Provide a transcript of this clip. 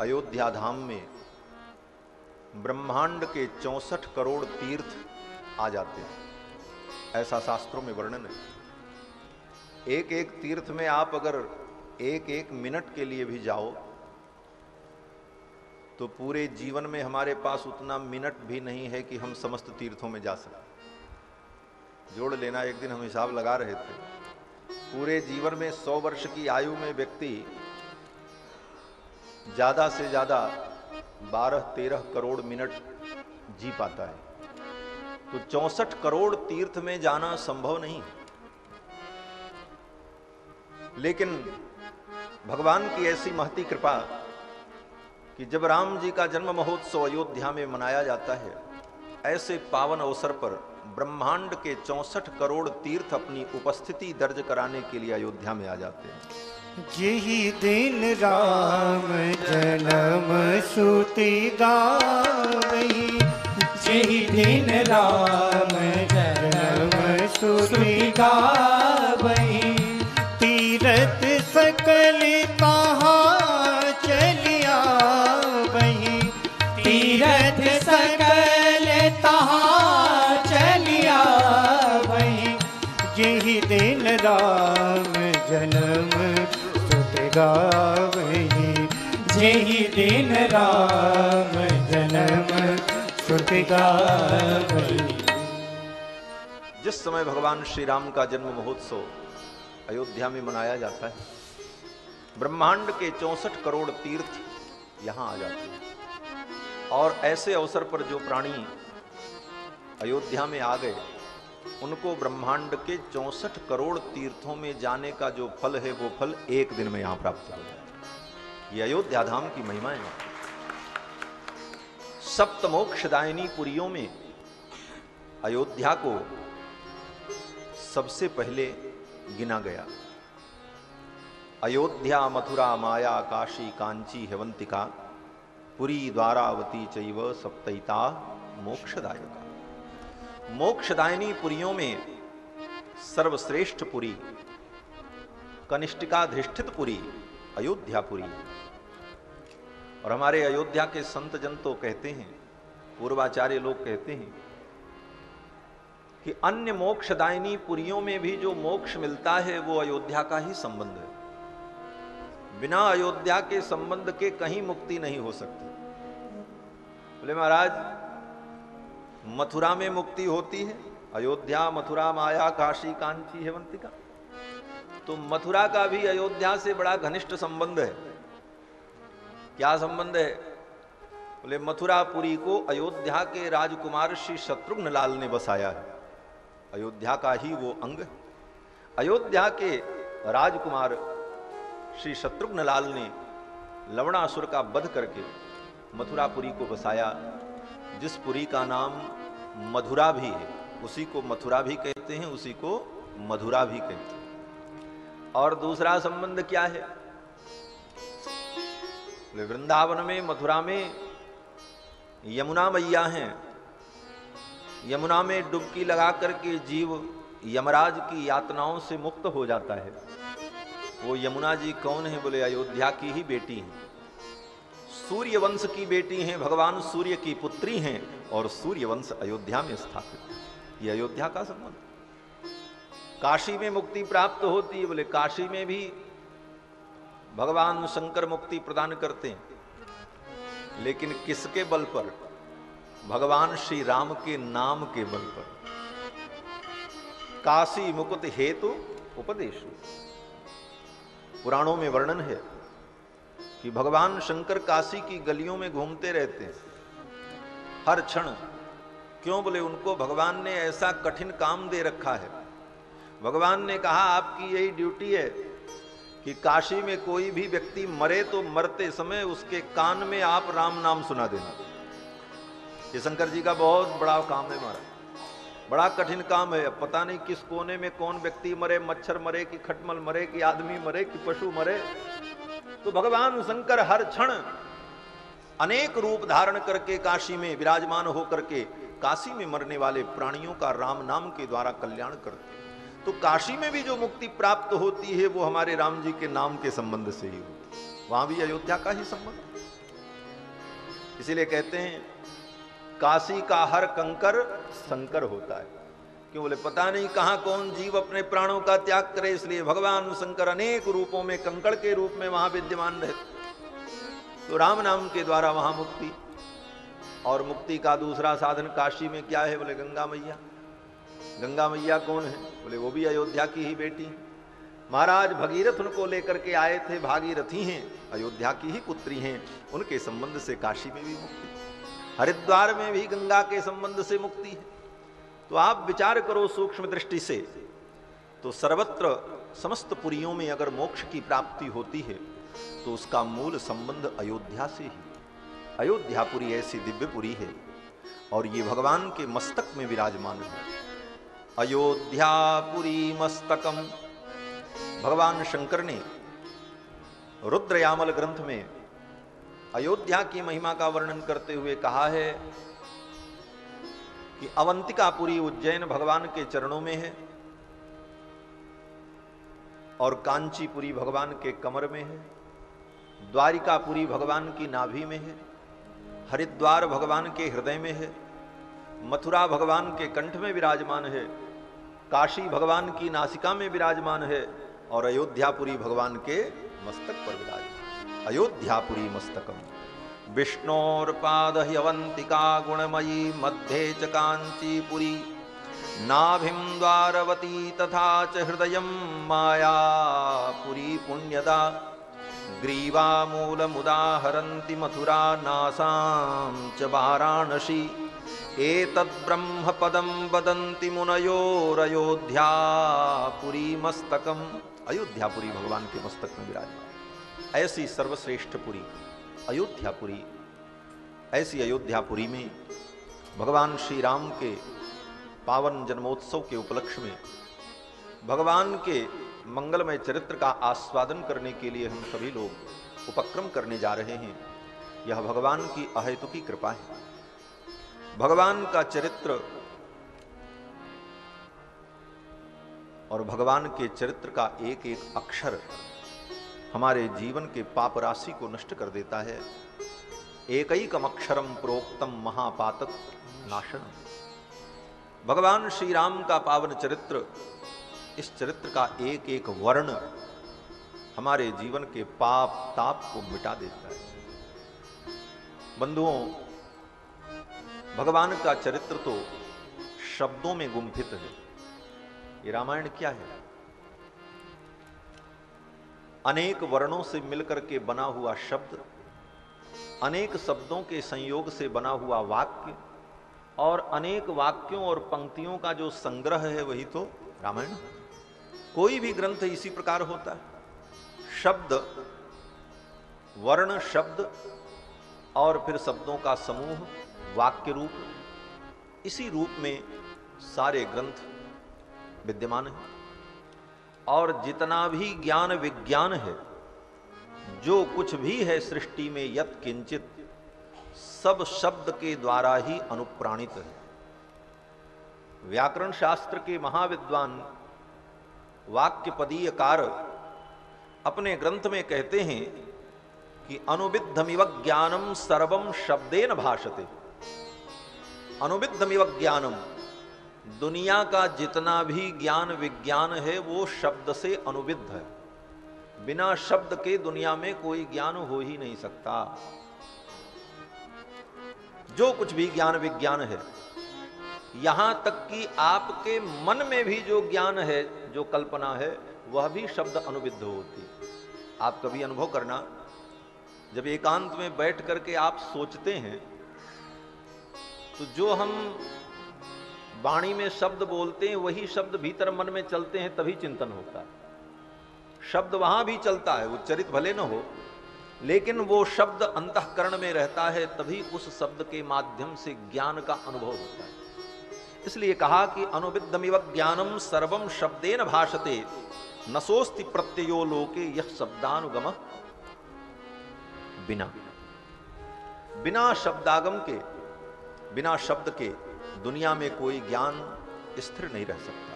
अयोध्या धाम में ब्रह्मांड के 64 करोड़ तीर्थ आ जाते हैं, ऐसा शास्त्रों में वर्णन है। एक एक तीर्थ में आप अगर एक एक मिनट के लिए भी जाओ तो पूरे जीवन में हमारे पास उतना मिनट भी नहीं है कि हम समस्त तीर्थों में जा सकें। जोड़ लेना, एक दिन हम हिसाब लगा रहे थे, पूरे जीवन में 100 वर्ष की आयु में व्यक्ति ज्यादा से ज्यादा 12-13 करोड़ मिनट जी पाता है, तो 64 करोड़ तीर्थ में जाना संभव नहीं है। लेकिन भगवान की ऐसी महती कृपा कि जब राम जी का जन्म महोत्सव अयोध्या में मनाया जाता है, ऐसे पावन अवसर पर ब्रह्मांड के 64 करोड़ तीर्थ अपनी उपस्थिति दर्ज कराने के लिए अयोध्या में आ जाते हैं। यही दिन राम जन्म सुति गावही, यही दिन राम जन्म सुति गावही, तीरथ सकल कहाँ चलिया वही, तीरथ सकल तहाँ चलिया वही, यही दिन राम जन्म सुति गावही, यही दिन राम जन्म सुति गावही। जिस समय भगवान श्री राम का जन्म महोत्सव अयोध्या में मनाया जाता है, ब्रह्मांड के 64 करोड़ तीर्थ यहां आ जाते हैं। और ऐसे अवसर पर जो प्राणी अयोध्या में आ गए, उनको ब्रह्मांड के 64 करोड़ तीर्थों में जाने का जो फल है, वो फल एक दिन में यहां प्राप्त हो जाए। ये अयोध्या धाम की महिमा है। सप्तमोक्षदायिनी पुरियों में अयोध्या को सबसे पहले गिना गया। अयोध्या, मथुरा, माया, काशी, कांची, हेवंतिका, पुरी, द्वारावती चैव सप्तैता मोक्षदायका। मोक्षदायिनी पुरियों में सर्वश्रेष्ठ पुरी, कनिष्ठिकाधिष्ठित पुरी अयोध्यापुरी है। और हमारे अयोध्या के संत जन तो कहते हैं, पूर्वाचार्य लोग कहते हैं कि अन्य मोक्षदायिनी पुरियों में भी जो मोक्ष मिलता है वो अयोध्या का ही संबंध है। बिना अयोध्या के संबंध के कहीं मुक्ति नहीं हो सकती। बोले महाराज, मथुरा में मुक्ति होती है, अयोध्या, मथुरा, माया, काशी, कांची, हेवंतिका, तो मथुरा का भी अयोध्या से बड़ा घनिष्ठ संबंध है। क्या संबंध है? बोले मथुरापुरी को अयोध्या के राजकुमार श्री शत्रुघ्न लाल ने बसाया है, अयोध्या का ही वो अंग। अयोध्या के राजकुमार श्री शत्रुघ्न लाल ने लवणासुर का वध करके मथुरापुरी को बसाया। जिस पुरी का नाम मधुरा भी है, उसी को मथुरा भी कहते हैं, उसी को मधुरा भी कहते हैं। और दूसरा संबंध क्या है? वृंदावन में, मथुरा में यमुना मैया हैं। यमुना में डुबकी लगा करके जीव यमराज की यातनाओं से मुक्त हो जाता है। वो यमुना जी कौन है? बोले अयोध्या की ही बेटी हैं, सूर्य वंश की बेटी हैं, भगवान सूर्य की पुत्री हैं, और सूर्य वंश अयोध्या में स्थापित। ये अयोध्या का संबंध। काशी में मुक्ति प्राप्त होती है, बोले काशी में भी भगवान शंकर मुक्ति प्रदान करते हैं, लेकिन किसके बल पर? भगवान श्री राम के नाम के बल पर। काशी मुकुट हेतु उपदेश। पुराणों में वर्णन है कि भगवान शंकर काशी की गलियों में घूमते रहते हैं हर क्षण। क्यों? बोले उनको भगवान ने ऐसा कठिन काम दे रखा है। भगवान ने कहा आपकी यही ड्यूटी है कि काशी में कोई भी व्यक्ति मरे तो मरते समय उसके कान में आप राम नाम सुना देना। ये शंकर जी का बहुत बड़ा काम है, हमारा बड़ा कठिन काम है। अब पता नहीं किस कोने में कौन व्यक्ति मरे, मच्छर मरे कि खटमल मरे कि आदमी मरे कि पशु मरे, तो भगवान शंकर हर क्षण अनेक रूप धारण करके काशी में विराजमान होकर के काशी में मरने वाले प्राणियों का राम नाम के द्वारा कल्याण करते। तो काशी में भी जो मुक्ति प्राप्त होती है वो हमारे राम जी के नाम के संबंध से ही होती है। वहां भी अयोध्या का ही संबंध। इसीलिए कहते हैं काशी का हर कंकर शंकर होता है। क्यों बोले पता नहीं कहां कौन जीव अपने प्राणों का त्याग करे, इसलिए भगवान शंकर अनेक रूपों में कंकड़ के रूप में वहां विद्यमान रहते। तो राम नाम के द्वारा वहां मुक्ति, और मुक्ति का दूसरा साधन काशी में क्या है? बोले गंगा मैया। गंगा मैया कौन है? बोले वो भी अयोध्या की ही बेटी है। महाराज भगीरथ उनको लेकर के आए थे, भागीरथी हैं, अयोध्या की ही पुत्री हैं, उनके संबंध से काशी में भी मुक्ति, हरिद्वार में भी गंगा के संबंध से मुक्ति है। तो आप विचार करो सूक्ष्म दृष्टि से, तो सर्वत्र समस्त पुरियों में अगर मोक्ष की प्राप्ति होती है तो उसका मूल संबंध अयोध्या से ही। अयोध्यापुरी ऐसी दिव्यपुरी है और ये भगवान के मस्तक में विराजमान है। अयोध्यापुरी मस्तकम, भगवान शंकर ने रुद्रयामल ग्रंथ में अयोध्या की महिमा का वर्णन करते हुए कहा है कि अवंतिकापुरी उज्जैन भगवान के चरणों में है और कांचीपुरी भगवान के कमर में है, द्वारिकापुरी भगवान की नाभि में है, हरिद्वार भगवान के हृदय में है, मथुरा भगवान के कंठ में विराजमान है, काशी भगवान की नासिका में विराजमान है और अयोध्यापुरी भगवान के मस्तक पर विराजमान। अयोध्यापुरी मस्तकम विष्णोर्पाद ह्यवंतिका गुणमयी मध्ये च कांचीपुरी नाभिं द्वारवती तथा च हृदयं मायापुरी पुण्यदा ग्रीवामूलमुदाहरन्ति मथुरा नासां च वाराणसी एतद्ब्रह्मपदं वदन्ति मुनयोरयोध्यापुरी मस्तकम। अयोध्यापुरी भगवान के मस्तक में विराजमान ऐसी सर्वश्रेष्ठ पुरी अयोध्यापुरी। ऐसी अयोध्यापुरी में भगवान श्री राम के पावन जन्मोत्सव के उपलक्ष्य में भगवान के मंगलमय चरित्र का आस्वादन करने के लिए हम सभी लोग उपक्रम करने जा रहे हैं। यह भगवान की अहेतुकी कृपा है। भगवान का चरित्र और भगवान के चरित्र का एक एक अक्षर हमारे जीवन के पाप राशि को नष्ट कर देता है। एकैकम अक्षरम प्रोक्तम महापातक नाशनम। भगवान श्री राम का पावन चरित्र, इस चरित्र का एक एक वर्ण हमारे जीवन के पाप ताप को मिटा देता है। बंधुओं, भगवान का चरित्र तो शब्दों में गुंफित है। ये रामायण क्या है? अनेक वर्णों से मिलकर के बना हुआ शब्द, अनेक शब्दों के संयोग से बना हुआ वाक्य और अनेक वाक्यों और पंक्तियों का जो संग्रह है वही तो रामायण। कोई भी ग्रंथ इसी प्रकार होता है। शब्द, वर्ण, शब्द और फिर शब्दों का समूह, वाक्य रूप, इसी रूप में सारे ग्रंथ विद्यमान है। और जितना भी ज्ञान विज्ञान है, जो कुछ भी है सृष्टि में यत् किंचित, सब शब्द के द्वारा ही अनुप्राणित है। व्याकरण शास्त्र के महाविद्वान वाक्यपदीयकार अपने ग्रंथ में कहते हैं कि अनुविद्धमिव ज्ञानम सर्वम शब्देन भाषते। अनुविद्धमिव ज्ञानम, दुनिया का जितना भी ज्ञान विज्ञान है वो शब्द से अनुविद्ध है। बिना शब्द के दुनिया में कोई ज्ञान हो ही नहीं सकता। जो कुछ भी ज्ञान विज्ञान है, यहां तक कि आपके मन में भी जो ज्ञान है, जो कल्पना है, वह भी शब्द अनुविद्ध होती है। आप कभी अनुभव करना, जब एकांत में बैठ करके आप सोचते हैं तो जो हम वाणी में शब्द बोलते हैं वही शब्द भीतर मन में चलते हैं, तभी चिंतन होता है। शब्द वहां भी चलता है, उच्चरित भले न हो, लेकिन वो शब्द अंतःकरण में रहता है, तभी उस शब्द के माध्यम से ज्ञान का अनुभव होता है। इसलिए कहा कि अनुविद्धमिव ज्ञानम सर्वम शब्देन भाषते नसोस्ति प्रत्ययो लोके यह शब्दानुगम। बिना शब्दागम के, बिना शब्द के दुनिया में कोई ज्ञान स्थिर नहीं रह सकता।